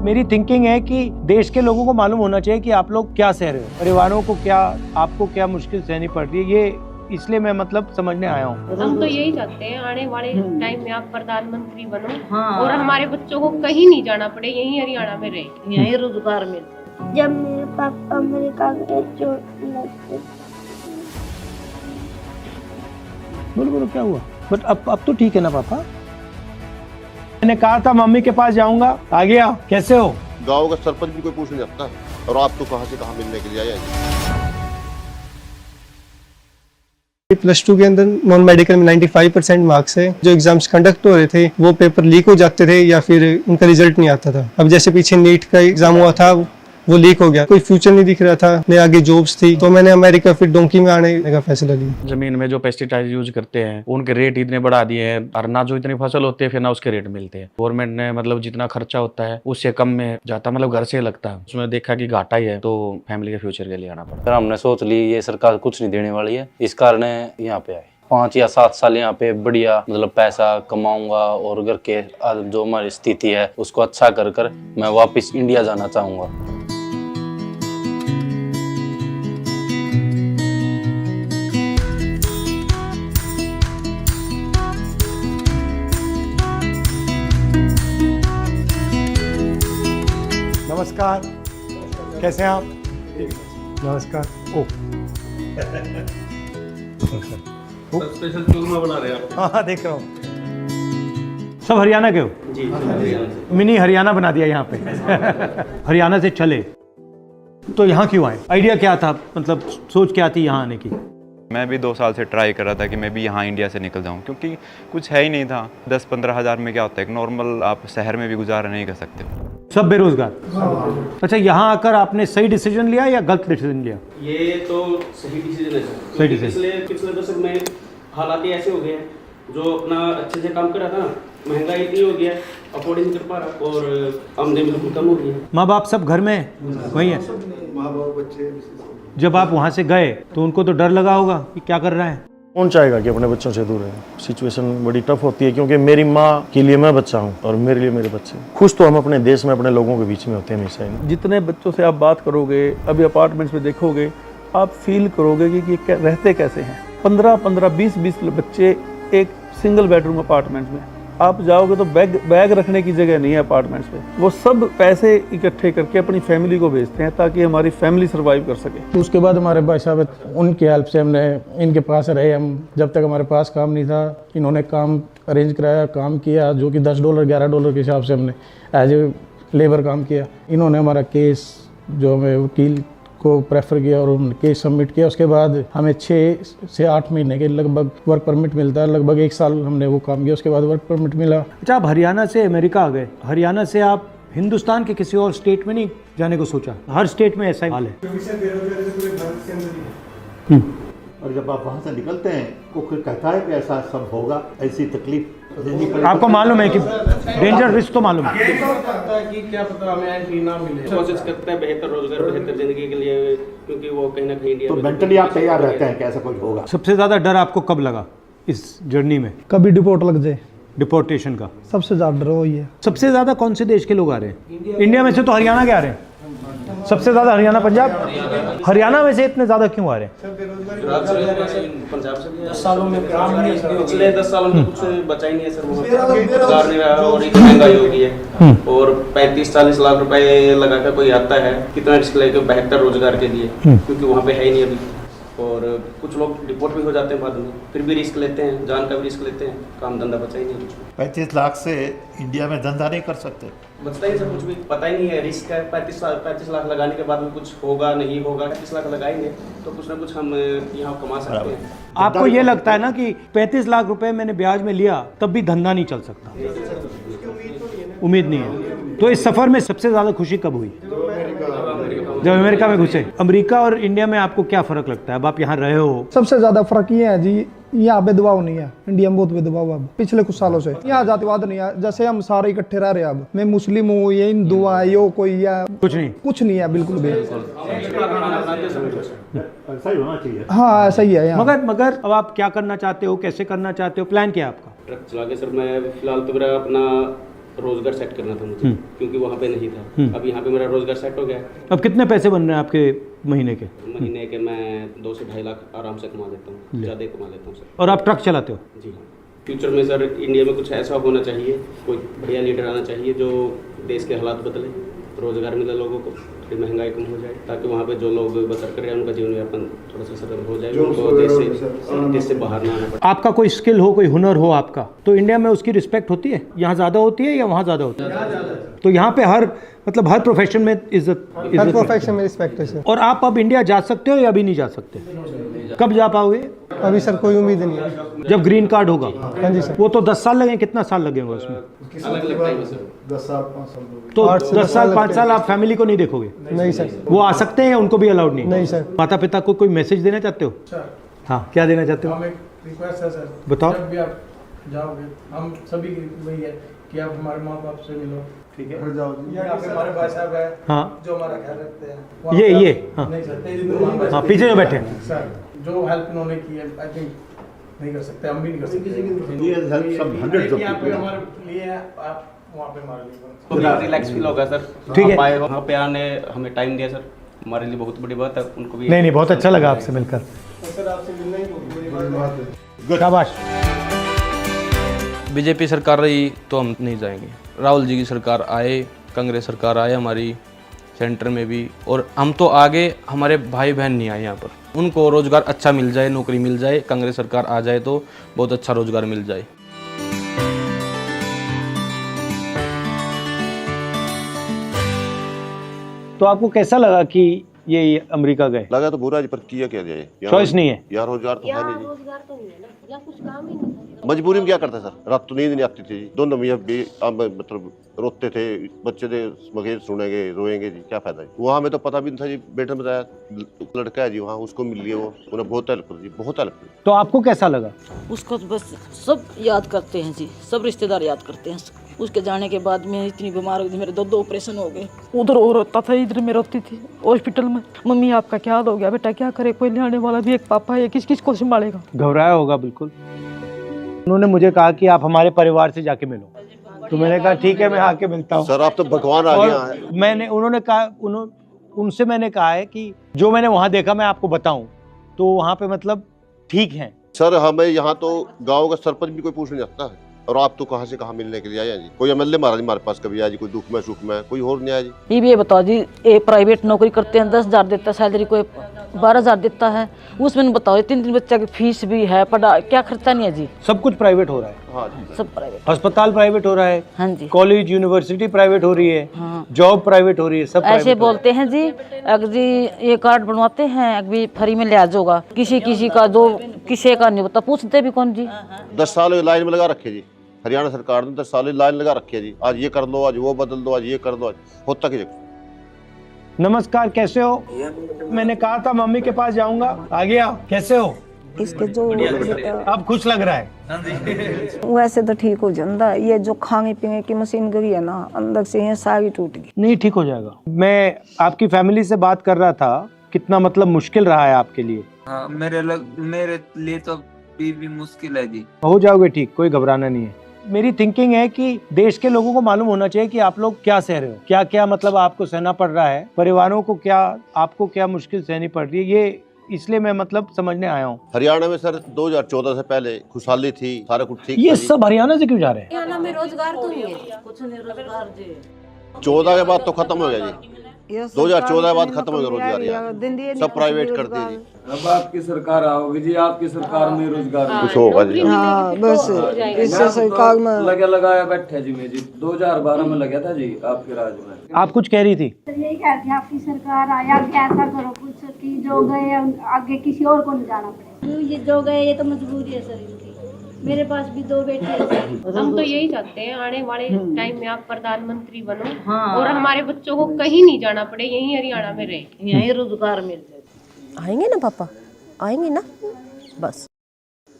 मेरी थिंकिंग है कि देश के लोगों को मालूम होना चाहिए कि आप लोग क्या सह रहे हो, परिवारों को क्या, आपको क्या मुश्किल सहनी पड़ रही है, ये इसलिए मैं मतलब समझने आया हूँ। हम तो यही चाहते हैं आने वाले टाइम में आप प्रधानमंत्री बनो और हमारे बच्चों को कहीं नहीं जाना पड़े, यहीं हरियाणा में रहे, यहीं रोजगार मिले। जब मेरे पापा अमेरिका गए चोट लग बोलो बोलो क्या हुआ? बट अब तो ठीक है ना पापा? मैंने कहा था मम्मी के पास जाऊंगा, आ गया। कैसे हो? गांव का सरपंच भी कोई पूछ नहीं सकता, और आप तो कहां से कहां मिलने के लिए आए हैं। +2 के अंदर नॉन मेडिकल में 95% मार्क्स है। जो एग्जाम्स कंडक्ट हो रहे थे वो पेपर लीक हो जाते थे या फिर उनका रिजल्ट नहीं आता था। अब जैसे पीछे नीट का एग्जाम हुआ था वो लीक हो गया, कोई फ्यूचर नहीं दिख रहा था, न आगे जॉब्स थी, तो मैंने अमेरिका फिर डोंकी में आने का फैसला लिया। जमीन में जो पेस्टिसाइड यूज करते हैं उनके रेट इतने बढ़ा दिए हैं, और ना जो इतनी फसल होती है फिर ना उसके रेट मिलते हैं। गवर्नमेंट ने मतलब जितना खर्चा होता है उससे कम में जाता, मतलब घर से लगता है, उसमें देखा कि घाटा ही है, तो फैमिली के फ्यूचर के लिए आना पड़ा। फिर हमने सोच ली ये सरकार कुछ नहीं देने वाली है, इस कारण यहाँ पे आए। 5 या 7 साल यहाँ पे बढ़िया मतलब पैसा कमाऊंगा और घर के जो हमारी स्थिति है उसको अच्छा कर कर मैं वापस इंडिया जाना चाहूंगा। नमस्कार, कैसे हैं आप? नमस्कार। ओ स्पेशल चूरमा बना रहे हैं आप? हाँ देख रहा हूँ। सब हरियाणा के हो? जी, मिनी हरियाणा बना दिया यहाँ पे। हरियाणा से चले तो यहाँ क्यों आए? आइडिया क्या था, मतलब सोच क्या थी यहाँ आने की? मैं भी 2 साल से ट्राई कर रहा था कि मैं भी यहाँ इंडिया से निकल जाऊँ, क्योंकि कुछ है ही नहीं था। 10-15 हज़ार में क्या होता है, नॉर्मल आप शहर में भी गुजारा नहीं कर सकते। सब बेरोजगार। अच्छा, यहाँ आकर आपने सही डिसीजन लिया या गलत डिसीजन लिया? ये तो सही डिसीजन है सर। सही डिसीजन। पिछले दशक में हालात ही ऐसे हो गए हैं, जो अपना अच्छे से काम कर रहा था ना, महंगाई इतनी हो गया है, अफोर्ड नहीं कर पा रहा और आमदनी बिल्कुल कम हो गई है। माँ बाप सब घर में वही है? माँ बाप बच्चे जब आप वहाँ से गए तो उनको तो डर लगा होगा कि क्या कर रहा है? कौन चाहेगा कि अपने बच्चों से दूर रहे? सिचुएशन बड़ी टफ होती है, क्योंकि मेरी माँ के लिए मैं बच्चा हूँ और मेरे लिए मेरे बच्चे। खुश तो हम अपने देश में अपने लोगों के बीच में होते हैं हमेशा ही। जितने बच्चों से आप बात करोगे, अभी अपार्टमेंट्स में देखोगे, आप फील करोगे कि ये रहते कैसे हैं। 15-15, 20-20 बच्चे एक सिंगल बेडरूम अपार्टमेंट में। आप जाओगे तो बैग रखने की जगह नहीं है अपार्टमेंट्स में। वो सब पैसे इकट्ठे करके अपनी फैमिली को भेजते हैं ताकि हमारी फैमिली सर्वाइव कर सके। तो उसके बाद हमारे भाई साहब, उनकी हेल्प से हमने इनके पास रहे। हम जब तक हमारे पास काम नहीं था, इन्होंने काम अरेंज कराया, काम किया, जो कि $10 $11 के हिसाब से हमने एज ए लेबर काम किया। इन्होंने हमारा केस, जो हमें वकील को प्रेफर किया और उन्होंने केस सबमिट किया। उसके बाद हमें 6 से 8 महीने के लगभग वर्क परमिट मिलता है। लगभग 1 साल हमने वो काम किया, उसके बाद वर्क परमिट मिला। अच्छा, आप हरियाणा से अमेरिका आ गए, हरियाणा से आप हिंदुस्तान के किसी और स्टेट में नहीं जाने को सोचा? हर स्टेट में ऐसा ही हाल है। और जब आप वहाँ से निकलते हैं तो फिर कहता है कि ऐसा सब होगा, ऐसी तकलीफ आपको मालूम है कि डेंजर रिस्क तो मालूम है। कि क्या पता हमें एंट्री ना मिले। कोशिश करते हैं बेहतर रोजगार, बेहतर जिंदगी के लिए, क्योंकि वो कहीं ना कहीं इंडिया तो मेंटली आप तैयार रहते हैं कि ऐसा कुछ होगा। सबसे ज्यादा डर आपको कब लगा इस जर्नी में? कभी डिपोर्ट लग जाए, डिपोर्टेशन का सबसे ज्यादा डर वही है। सबसे ज्यादा कौन से देश के लोग आ रहे हैं? इंडिया में से तो हरियाणा के आ रहे हैं सबसे ज्यादा। हरियाणा, पंजाब। हरियाणा में से इतने ज्यादा क्यों आ रहे हैं? पंजाब से 10 सालों में काम नहीं, पिछले 10 सालों में कुछ बचा ही नहीं है सर। रोजगार नहीं रहा और इतनी महंगाई हो गई है, और 35-40 लाख रुपए लगा कर कोई आता है, कितना रिस्क लेके बेहतर रोजगार के लिए, क्योंकि वहाँ पे है ही नहीं अभी। और कुछ लोग डिपोर्ट भी हो जाते हैं बाद में, फिर भी रिस्क लेते हैं, जान का भी रिस्क लेते हैं, काम धंधा बचा ही नहीं कुछ। 35 लाख से इंडिया में धंधा नहीं कर सकते, बचता ही सब कुछ भी पता ही नहीं है, रिस्क है। 35 लाख लगाने के बाद में कुछ होगा नहीं होगा। 35 लाख लगाएंगे तो कुछ ना कुछ हम यहाँ कमा सकते हैं। आपको ये लगता है ना कि 35 लाख रुपए मैंने ब्याज में लिया तब भी धंधा नहीं चल सकता? उम्मीद नहीं है। तो इस सफर में सबसे ज्यादा खुशी कब हुई? जब अमेरिका में घुसे। अमेरिका और इंडिया में आपको क्या फर्क लगता है? अब आप यहाँ रहे हो। सबसे ज्यादा फर्क ये है जी, यहाँ भेदभाव नहीं है। इंडिया में बहुत भेदभाव अब पिछले कुछ सालों से। यहाँ जातिवाद नहीं है, जैसे हम सारे इकट्ठे रह रहे हैं। अब मैं मुस्लिम हूँ, ये हिंदू है, यो कोई है, कुछ नहीं है, बिल्कुल भी। ऐसा ही होना चाहिए। हाँ ऐसा ही है यहाँ। मगर अब आप क्या करना चाहते हो, कैसे करना चाहते हो, प्लान क्या है आपका? ट्रक चला के सर मैं फिलहाल तो मेरा अपना रोजगार सेट करना था मुझे, क्योंकि वहाँ पे नहीं था। अब यहाँ पे मेरा रोजगार सेट हो गया। अब कितने पैसे बन रहे हैं आपके महीने के? महीने के मैं 2 से 2.5 लाख आराम से कमा लेता हूँ, ज़्यादा ही कमा लेता हूँ सर। और आप ट्रक चलाते हो? जी हाँ। फ्यूचर में सर इंडिया में कुछ ऐसा होना चाहिए, कोई बढ़िया लीडर आना चाहिए जो देश के हालात बदले, रोजगार मिले लोगों को, थोड़ी महंगाई कम हो जाए, ताकि वहाँ पे जो लोग बसर कर रहे हैं उनका जीवन यापन थोड़ा सा सरल हो जाए, उनको देश से बाहर ना आना पड़े। आपका कोई स्किल हो, कोई हुनर हो आपका, तो इंडिया में उसकी रिस्पेक्ट होती है? यहाँ ज़्यादा होती है या वहाँ ज़्यादा होती है? तो यहाँ पे हर मतलब हर प्रोफेशन में इज्जत हर प्रोफेशन में रिस्पेक्ट है सर। और आप अब इंडिया जा सकते हो या अभी नहीं जा सकते? कब जा पाओगे? अभी सर कोई उम्मीद नहीं है। जब ग्रीन कार्ड होगा? हाँ जी सर। वो तो 10 साल लगेंगे, कितना साल लगेगा उसमें? अलग-अलग टाइम है सर। 10 साल 5 साल तो 10 साल 5 साल आप फैमिली को नहीं देखोगे? नहीं सर। वो आ सकते हैं या उनको भी अलाउड नहीं? नहीं सर। माता पिता को कोई मैसेज देना चाहते हो? हाँ, क्या देना चाहते हो? हम एक रिक्वेस्ट है सर, बताओ। जब भी आप जाओगे, हम सभी की वही है कि आप हमारे माँ बाप से मिलो, ठीक है? यहाँ पे हमारे भाई साहब है, हाँ, जो हमारा ख्याल रखते हैं। ये हाँ, नहीं सर, हाँ, पीछे जो बैठे हैं सर, जो हेल्प उन्होंने की है, आई थिंक नहीं कर सकते, हम भी नहीं कर सकते। ये हेल्प सब 100 यहाँ पे हमारे लिए है, आप वहाँ पे हमारे लिए तो रिलैक्स फील होगा सर। ठीक है। आप आए वहाँ पे आने हमें टाइम दिया सर, हमारे लिए बहुत बड़ी बात है। उनको भी नहीं, बहुत अच्छा लगा आपसे मिलकर। सर आपसे मिलना ही बहुत बड़ी बात है। शाबाश। बीजेपी सरकार रही तो हम नहीं जाएंगे। राहुल जी की सरकार आए, कांग्रेस सरकार आए हमारी सेंटर में भी, और हम तो आगे, हमारे भाई बहन नहीं आए यहाँ पर, उनको रोज़गार अच्छा मिल जाए, नौकरी मिल जाए, कांग्रेस सरकार आ जाए तो बहुत अच्छा रोज़गार मिल जाए। तो आपको कैसा लगा कि ये अमेरिका गए? लगा तो बुरा जी, पर किया क्या जाए, चॉइस नहीं है यार, रोजगार तो है यहाँ नहीं जी। रोजगार तो नहीं है ना, या कुछ काम ही नहीं था। मजबूरी में क्या करते सर, रात तो नींद नहीं आती थी जी। दोनों मियाँ भी मतलब रोते थे, बच्चे थे मगर सुनेंगे रोएंगे जी, क्या फायदा है। वहाँ में तो पता भी नहीं था जी, बेटे ने बताया लड़का है जी वहाँ, उसको मिल लिया, वो उन्हें बहुत हेल्प कर जी, बहुत हेल्प की। तो आपको कैसा लगा? उसको तो बस सब याद करते हैं जी, सब रिश्तेदार याद करते हैं। उसके जाने के बाद मैं इतनी बीमार हो गई, मेरे 2 ऑपरेशन हो गए। उधर और रोता था, इधर मैं रोती थी हॉस्पिटल में। मम्मी आपका क्या हाल हो गया बेटा, क्या करे, कोई ले आने वाला भी, एक पापा है, किस किस को संभालेगा। घबराया होगा बिल्कुल। उन्होंने मुझे कहा कि आप हमारे परिवार से जाके मिलो, तो मैंने कहा ठीक है, मैं आके मिलता हूँ। सर आप तो भगवान आ गया है। उन्होंने कहा, उनसे मैंने कहा है कि जो मैंने वहाँ देखा मैं आपको बताऊँ, तो वहाँ पे मतलब ठीक है। सर हमें यहाँ तो गांव का सरपंच भी कोई पूछ नहीं सकता है, और आप तो कहाँ से कहाँ मिलने के लिए आए हैं जी। कोई एमएलए महाराज हमारे पास कभी आया जी, कोई दुख में सुख में, कोई और नहीं आया जी। ये बताओ जी, एक प्राइवेट नौकरी करते हैं, 10,000 देता है सैलरी, कोई 12,000 देता है, उसमें बताओ 3 बच्चा की फीस भी है, पढ़ा, क्या खर्चा नहीं है जी। सब कुछ प्राइवेट हो रहा है। हाँ जी, सब प्राइवेट, अस्पताल प्राइवेट हो रहा है, हाँ जी, कॉलेज यूनिवर्सिटी प्राइवेट हो रही है, हाँ, जॉब प्राइवेट हो रही है, सब ऐसे बोलते हैं जी। अगर जी ये कार्ड बनवाते हैं, अभी फ्री में लिहाज होगा, किसी का जो किसी का नहीं होता, पूछते भी कौन जी। 10 साल लाइन में लगा रखे जी, हरियाणा सरकार ने 10 साल लाइन लगा रखी है जी। आज ये कर दो, आज वो बदल दो, आज ये कर दो, आज होता कि। नमस्कार, कैसे हो? मैंने कहा था मम्मी के पास जाऊंगा, आ गया। कैसे हो? इसके जो अब खुश लग रहा है? वैसे तो ठीक हो जाता, ये जो खाने पीने की मशीन गई है ना, अंदर से ये सारी टूट गई। नहीं, ठीक हो जाएगा। मैं आपकी फैमिली से बात कर रहा था, कितना मतलब मुश्किल रहा है आपके लिए। हाँ, मेरे लिए तो भी मुश्किल है जी। हो जाओगे ठीक, कोई घबराना नहीं है। मेरी थिंकिंग है कि देश के लोगों को मालूम होना चाहिए कि आप लोग क्या सह रहे हो, क्या क्या मतलब आपको सहना पड़ रहा है, परिवारों को क्या, आपको क्या मुश्किल सहनी पड़ रही है, ये इसलिए मैं मतलब समझने आया हूँ। हरियाणा में सर 2014 से पहले खुशहाली थी, सारा कुछ ठीक। ये सब हरियाणा से क्यों जा रहे हैं? हरियाणा में रोजगार तो नहीं है, कुछ नहीं रोजगार जी। 14 के बाद तो खत्म हो गया जी, 2014 के बाद खत्म हो गया रोजगार यहाँ, सब प्राइवेट कर दिए जी। अब आपकी सरकार आओगी जी, आपकी सरकार में रोजगार कुछ होगा जी। हाँ बस इससे सरकार में लगाया बैठे जी। मैं जी 2012 में लगा था जी आपके राज में। आप कुछ कह रही थी? यही कहते हैं आपकी सरकार आया, आगे ऐसा करो कुछ कि जो गए आगे किसी और को नहीं जाना पड़े। ये जो गए ये तो मजबूरी है सर इनकी। मेरे पास भी 2 बेटे हैं। हम तो यही चाहते हैं आने वाले टाइम में आप प्रधानमंत्री बनो, हाँ, और हमारे बच्चों को कहीं नहीं जाना पड़े, यहीं हरियाणा में रहे, यहीं रोजगार मिल जाए। आएंगे ना पापा, आएंगे ना, बस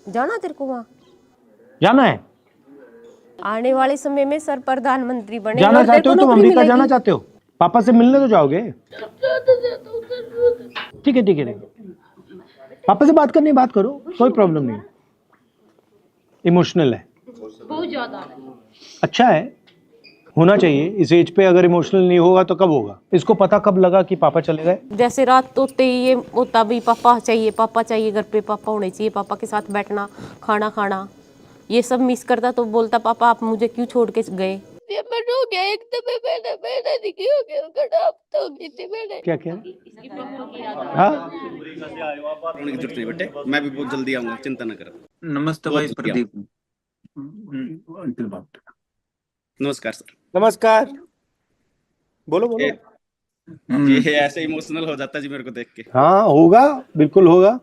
जाना तेरे को वहाँ जाना है। आने वाले समय में सर प्रधानमंत्री बने। जाना चाहते हो तुम अमेरिका, जाना चाहते हो? पापा से मिलने तो जाओगे? ठीक है ठीक है, पापा से बात करनी, बात करो, कोई प्रॉब्लम नहीं। इमोशनल है, बहुत ज्यादा। अच्छा है, होना चाहिए। इस एज पे अगर इमोशनल नहीं होगा तो कब होगा? इसको पता कब लगा कि पापा चले गए? जैसे रात होते ही ये होता भी पापा चाहिए घर पे, पापा होने चाहिए, पापा के साथ बैठना, खाना खाना, ये सब मिस करता। तो बोलता पापा आप मुझे क्यों छोड़ के गए? हो गया एकदम मैंने दिखी हो गया खराब हो गई थी मैंने। क्या क्या? रोने की जरूरत नहीं बेटे, मैं भी बहुत जल्दी आऊंगा, चिंता न कर। नमस्ते भाई प्रदीप। नमस्कार सर। नमस्कार। बोलो बोलो। ये ऐसे इमोशनल हो जाता है जी मेरे को देख के। हाँ होगा, बिल्कुल होगा।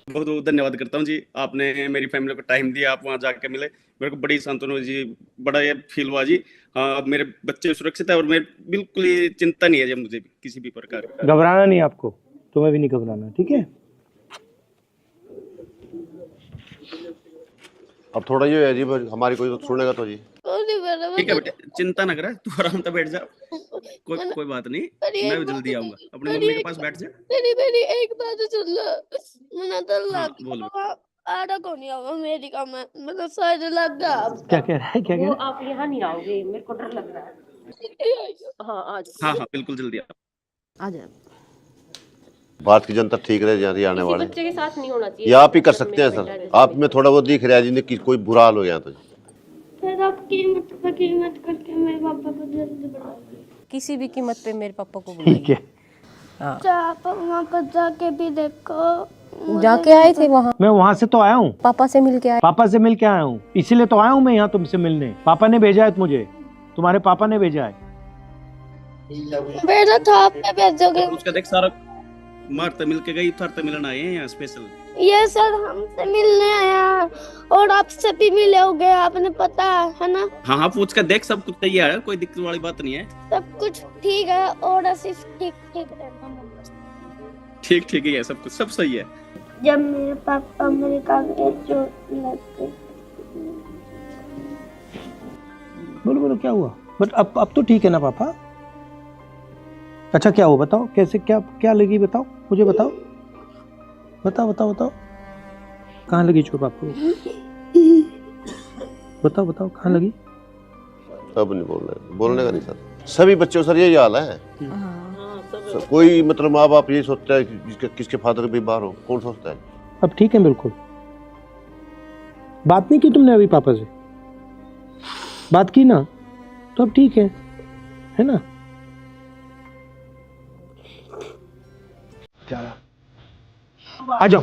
बहुत बहुत धन्यवाद करता हूँ जी, आपने मेरी फैमिली को टाइम दिया, आप वहाँ जाके मिले, मेरे को बड़ी सांत्वना हुई जी, बड़ा ये फील हुआ जी। हाँ मेरे बच्चे सुरक्षित है और मैं बिल्कुल ही चिंता नहीं है जी मुझे किसी भी प्रकार की। घबराना नहीं आपको, तुम्हें भी नहीं घबराना, ठीक है? अब थोड़ा ये है जी, हमारी कोई तो सुनेगा तो जी। ठीक है बेटे, चिंता न करे, तू आराम से बैठ जा, कोई बात नहीं, मैं भी जल्दी आऊंगा। अपनी मम्मी के पास बैठ जा। मेरी एक बात सुन लो, मैंने तो बोलो। आड़ा को नहीं आऊंगा अमेरिका में, मतलब शायद लग गया। क्या कह रहा है? क्या कह रहा है? आप यहाँ नहीं आओगे, मेरे को डर लग रहा है। हाँ आज हाँ बिल्कुल जल्दी आ जाए। भारत की जनता ठीक रहे जहाँ आने वाले, बच्चे के साथ नहीं होना चाहिए। ये आप ही कर सकते हैं सर। आप में थोड़ा बहुत दिख रहा है जी कि कोई बुरा हाल हो गया तो जी। फिर आप कीमत करके मेरे पापा को जल्दी बढ़ाओ, किसी भी कीमत पे मेरे पापा को ठीक है। आप वहाँ पर जाके भी देखो। जाके आए थे वहाँ? मैं वहाँ से तो आया हूँ, पापा से मिल के आए। पापा से मिल के आया हूँ, इसीलिए तो आया हूँ मैं यहाँ तुमसे मिलने। पापा ने भेजा है मुझे, तुम्हारे पापा ने भेजा है। भेजा था आपने, भेजोगे? उसका देख सारा मारते मिल के गई, उतारते मिलने आए हैं यहाँ स्पेशल। ये सर हमसे मिलने आया और आपसे भी मिले हो गए, आपने पता है ना? हाँ पूछ कर देख, सब कुछ तैयार है, कोई दिक्कत वाली बात नहीं है। सब कुछ ठीक है और सिर्फ ठीक रहना। ठीक ही है, सब कुछ सब सही है। जब मेरे पापा अमेरिका गए चोट लग गई। बोलो बोलो क्या हुआ? बट अब तो ठीक है ना पापा? अच्छा क्या हुआ बताओ, कैसे क्या लगी बताओ, मुझे बताओ बताओ। कहाँ लगी चोट आपको? बताओ कहाँ लगी? अब नहीं बोलने का नहीं सर, सभी बच्चों सर यही हाल है। सर, कोई मतलब माँ बाप यही सोचता है कि किसके फादर भी बाहर हो, कौन सोचता है? अब ठीक है बिल्कुल। बात नहीं की तुमने अभी पापा से? बात की ना, तो अब ठीक है ना? आ जाओ।